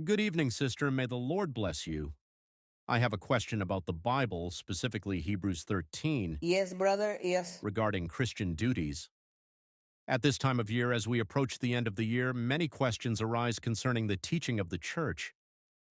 Good evening, sister. May the Lord bless you. I have a question about the Bible, specifically Hebrews 13, Yes, brother, yes. regarding Christian duties. At this time of year, as we approach the end of the year, many questions arise concerning the teaching of the church.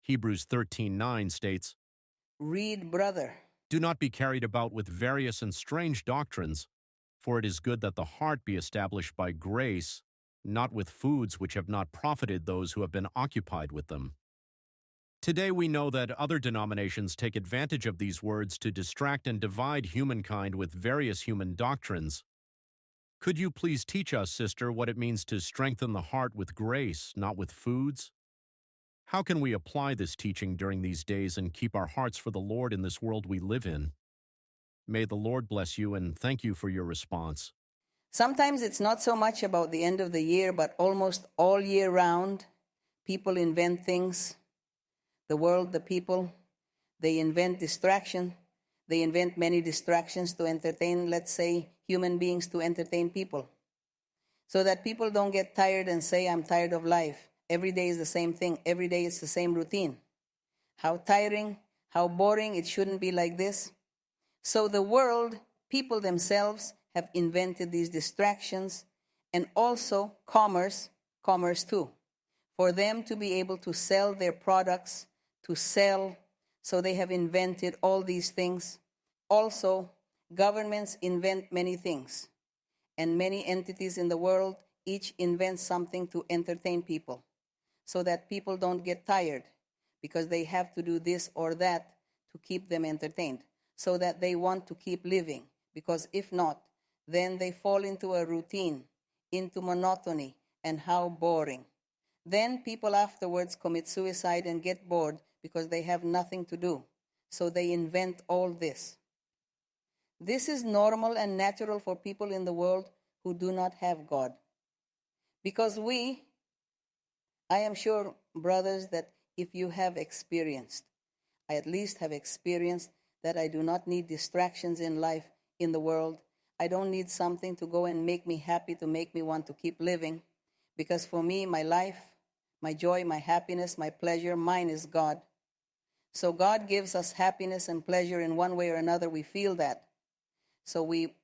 Hebrews 13:9 states, Read, brother. "Do not be carried about with various and strange doctrines, for it is good that the heart be established by grace, not with foods which have not profited those who have been occupied with them." Today we know that other denominations take advantage of these words to distract and divide humankind with various human doctrines. Could you please teach us, sister, what it means to strengthen the heart with grace, not with foods? How can we apply this teaching during these days and keep our hearts for the Lord in this world we live in? May the Lord bless you, and thank you for your response. Sometimes it's not so much about the end of the year, but almost all year round, people invent things. The world, the people, they invent distraction. They invent many distractions to entertain, let's say, human beings to entertain people. So that people don't get tired and say, I'm tired of life. Every day is the same thing. Every day is the same routine. How tiring, how boring, it shouldn't be like this. So the world, people themselves, have invented these distractions, and also commerce too, for them to be able to sell their products, to sell. So they have invented all these things. Also, governments invent many things, and many entities in the world each invent something to entertain people, so that people don't get tired, because they have to do this or that to keep them entertained, so that they want to keep living, because if not, then they fall into a routine, into monotony, and how boring. Then people afterwards commit suicide and get bored because they have nothing to do. So they invent all this. This is normal and natural for people in the world who do not have God. Because I am sure, brothers, that if you have experienced, I at least have experienced that I do not need distractions in life, in the world. I don't need something to go and make me happy, to make me want to keep living. Because for me, my life, my joy, my happiness, my pleasure, mine is God. So God gives us happiness and pleasure in one way or another. We feel that. So we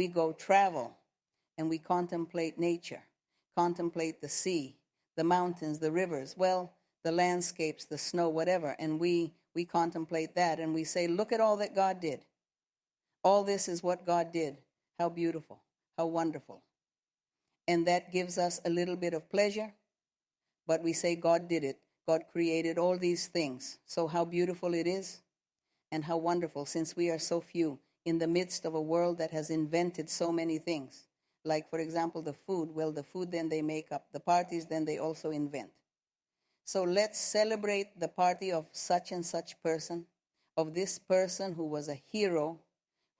go travel and we contemplate nature, contemplate the sea, the mountains, the rivers, the landscapes, the snow, whatever. And we contemplate that and we say, look at all that God did. All this is what God did. How beautiful, how wonderful. And that gives us a little bit of pleasure, but we say God did it. God created all these things. So how beautiful it is and how wonderful, since we are so few in the midst of a world that has invented so many things. Like, for example, the food. Well, the food then they make up. The parties then they also invent. So let's celebrate the party of such and such person, of this person who was a hero,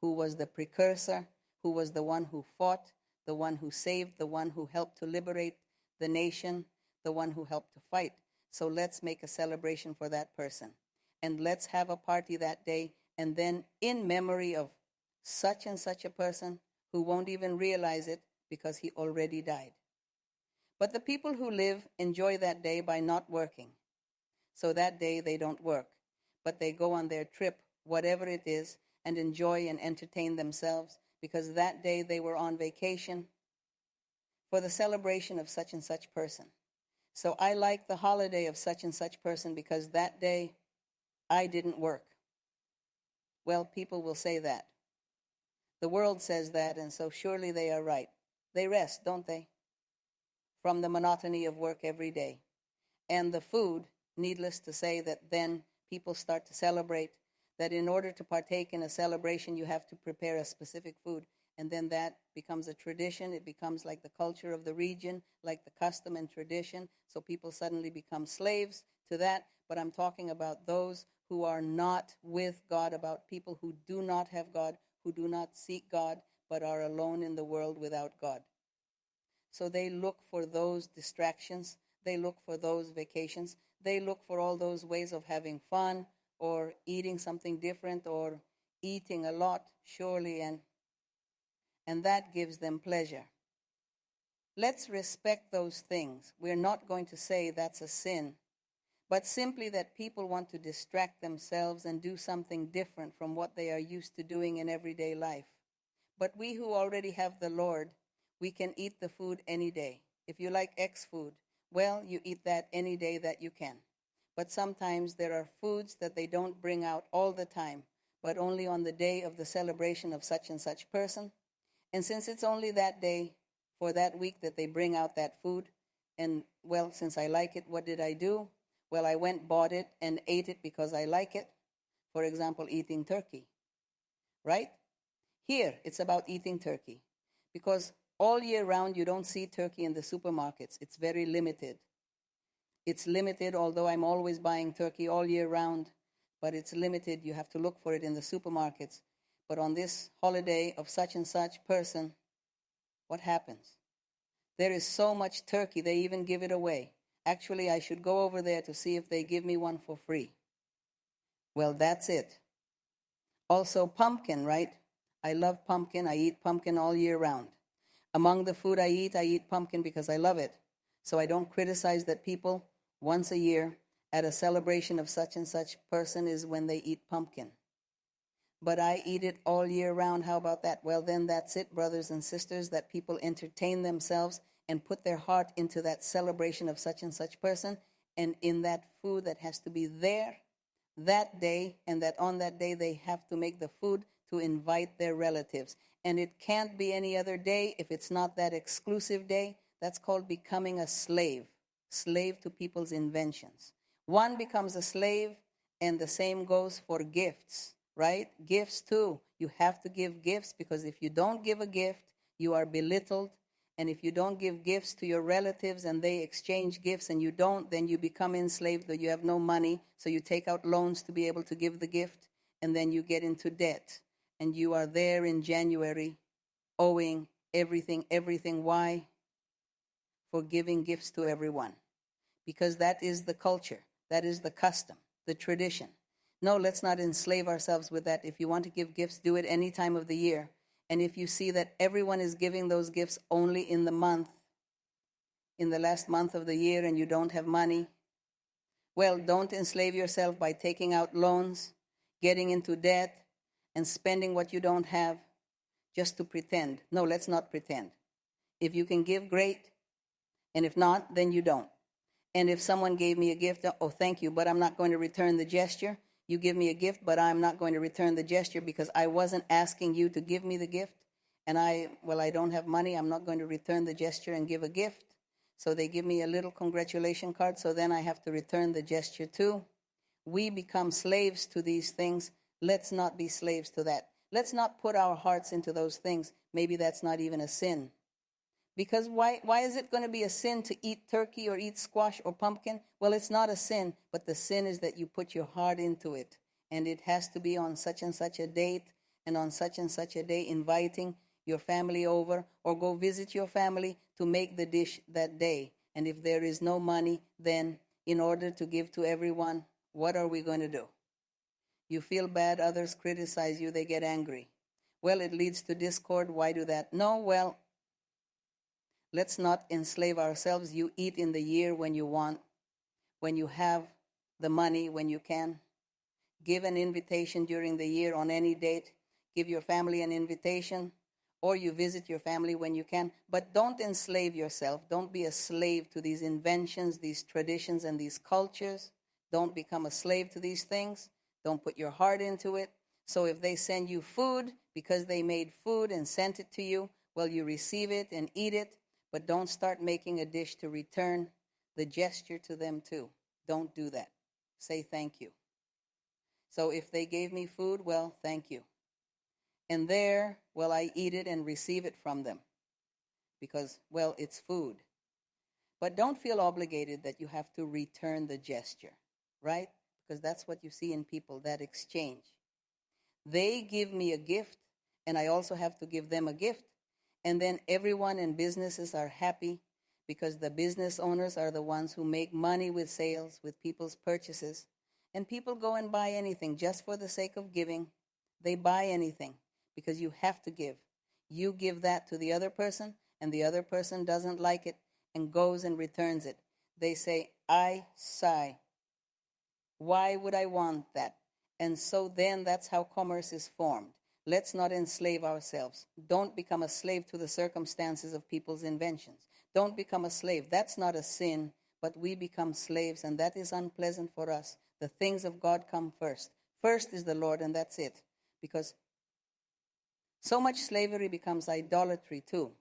who was the precursor, who was the one who fought, the one who saved, the one who helped to liberate the nation, the one who helped to fight. So let's make a celebration for that person. And let's have a party that day, and then in memory of such and such a person who won't even realize it because he already died. But the people who live enjoy that day by not working. So that day they don't work, but they go on their trip, whatever it is, and enjoy and entertain themselves, because that day they were on vacation for the celebration of such and such person. So I like the holiday of such and such person because that day I didn't work. Well, people will say that. The world says that, and so surely they are right. They rest, don't they? From the monotony of work every day. And the food, needless to say that then people start to celebrate, that in order to partake in a celebration, you have to prepare a specific food. And then that becomes a tradition. It becomes like the culture of the region, like the custom and tradition. So people suddenly become slaves to that. But I'm talking about those who are not with God, about people who do not have God, who do not seek God, but are alone in the world without God. So they look for those distractions. They look for those vacations. They look for all those ways of having fun or eating something different or eating a lot, surely, and that gives them pleasure. Let's respect those things. We're not going to say that's a sin. but simply that people want to distract themselves and do something different from what they are used to doing in everyday life. But we who already have the Lord, we can eat the food any day. If you like X food, well, you eat that any day that you can. But sometimes there are foods that they don't bring out all the time, but only on the day of the celebration of such and such person. And since it's only that day for that week that they bring out that food, and well, since I like it, what did I do? Well, I went, bought it, and ate it because I like it. For example, eating turkey, right? Here, it's about eating turkey because all year round you don't see turkey in the supermarkets. It's very limited. It's limited, although I'm always buying turkey all year round, but it's limited. You have to look for it in the supermarkets. But on this holiday of such and such person, what happens? There is so much turkey, they even give it away. Actually, I should go over there to see if they give me one for free. Well, that's it. Also, pumpkin, right? I love pumpkin. I eat pumpkin all year round. Among the food I eat pumpkin because I love it. So I don't criticize that people once a year at a celebration of such and such person is when they eat pumpkin. But I eat it all year round. How about that? Well, then that's it, brothers and sisters, that people entertain themselves and put their heart into that celebration of such and such person, and in that food that has to be there that day, and that on that day they have to make the food to invite their relatives. And it can't be any other day if it's not that exclusive day. That's called becoming a slave to people's inventions. One becomes a slave, and the same goes for gifts, right? Gifts too. You have to give gifts, because if you don't give a gift, you are belittled. And if you don't give gifts to your relatives and they exchange gifts and you don't, then you become enslaved, or you have no money. So you take out loans to be able to give the gift, and then you get into debt. And you are there in January owing everything. Why? For giving gifts to everyone. Because that is the culture. That is the custom, the tradition. No, let's not enslave ourselves with that. If you want to give gifts, do it any time of the year. And if you see that everyone is giving those gifts only in the last month of the year, and you don't have money, well, don't enslave yourself by taking out loans, getting into debt, and spending what you don't have just to pretend. No, let's not pretend. If you can give, great. And if not, then you don't. And if someone gave me a gift, oh, thank you, but I'm not going to return the gesture. You give me a gift, but I'm not going to return the gesture because I wasn't asking you to give me the gift. And I don't have money. I'm not going to return the gesture and give a gift. So they give me a little congratulation card, so then I have to return the gesture too. We become slaves to these things. Let's not be slaves to that. Let's not put our hearts into those things. Maybe that's not even a sin. Because why is it going to be a sin to eat turkey or eat squash or pumpkin? Well, it's not a sin, but the sin is that you put your heart into it. And it has to be on such and such a date, and on such and such a day, inviting your family over, or go visit your family to make the dish that day. And if there is no money, then in order to give to everyone, what are we going to do? You feel bad, others criticize you, they get angry. Well, it leads to discord. Why do that? No, well, let's not enslave ourselves. You eat in the year when you want, when you have the money, when you can. Give an invitation during the year on any date. Give your family an invitation, or you visit your family when you can. But don't enslave yourself. Don't be a slave to these inventions, these traditions, and these cultures. Don't become a slave to these things. Don't put your heart into it. So if they send you food because they made food and sent it to you, well, you receive it and eat it. But don't start making a dish to return the gesture to them too. Don't do that. Say thank you. So if they gave me food, well, thank you. And there, well, I eat it and receive it from them because, well, it's food. But don't feel obligated that you have to return the gesture, right? Because that's what you see in people, that exchange. They give me a gift, and I also have to give them a gift. And then everyone in businesses are happy because the business owners are the ones who make money with sales, with people's purchases. And people go and buy anything just for the sake of giving. They buy anything because you have to give. You give that to the other person, and the other person doesn't like it and goes and returns it. They say, I sigh. Why would I want that? And so then that's how commerce is formed. Let's not enslave ourselves. Don't become a slave to the circumstances of people's inventions. Don't become a slave. That's not a sin, but we become slaves, and that is unpleasant for us. The things of God come first. First is the Lord, and that's it. Because so much slavery becomes idolatry too.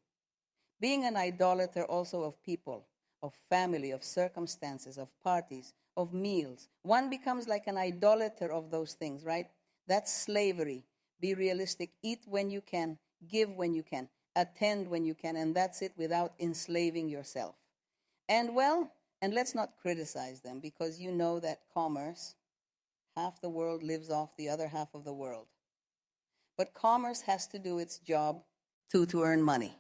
Being an idolater also of people, of family, of circumstances, of parties, of meals. One becomes like an idolater of those things, right? That's slavery. Be realistic. Eat when you can. Give when you can. Attend when you can. And that's it, without enslaving yourself. And let's not criticize them, because you know that commerce, half the world lives off the other half of the world. But commerce has to do its job too, to earn money.